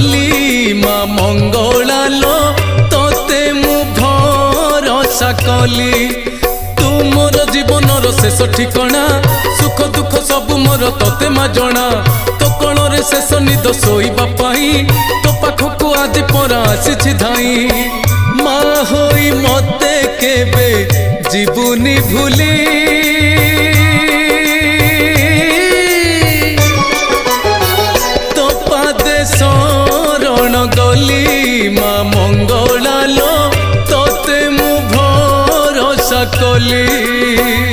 गली माँ मंगलालो तोते मु भरोसा कली तू मोर जीवनर शेष ठिकणा सुख दुख सब मोर तोते मा जना तो कण रे शेष निद शोइबा पाई तो पाखकु आज परा आसी धाई माँ होई मते केबे जीवनी भूली तो पादे शरण गली माँ मंगलालो तोते मु भरोसा कली।